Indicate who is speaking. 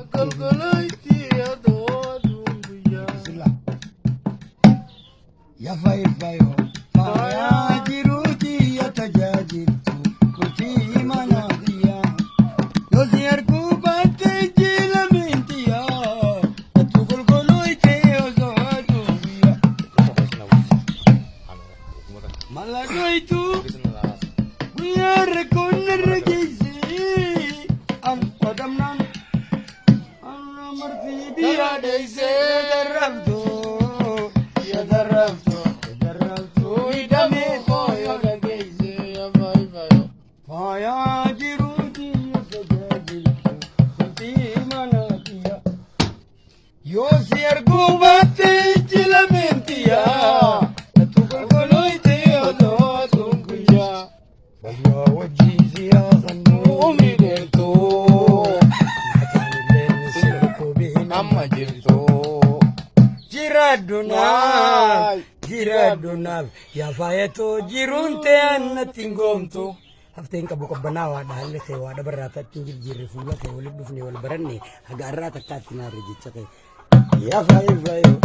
Speaker 1: Kalkalayti adoodun guyyaa.
Speaker 2: Ya faifayo faya jiruti ya tajajirtu kuti manadiya yoziyar kubate jila mintiya atukul koloite ozoduya maladoitu buyar kunner gizi an padamnan an marfidi ya deise darabdu ya darabdu Yosir gubate jilamintiya Natukul koloite odo tungkuya Balwa wajizi ya khanu umidelto Akanilen sirko bihin amma jirto Jiradunal Ya fayeto jirunte anna tingomto Hafteen qabu qabbanaawaa dhahalle kee waa dhabarraataatti hin jirjirre fuula kee walitti dhufnee wal baranne haga irraa takkaatti naarra jecha kee yaa faayee faayee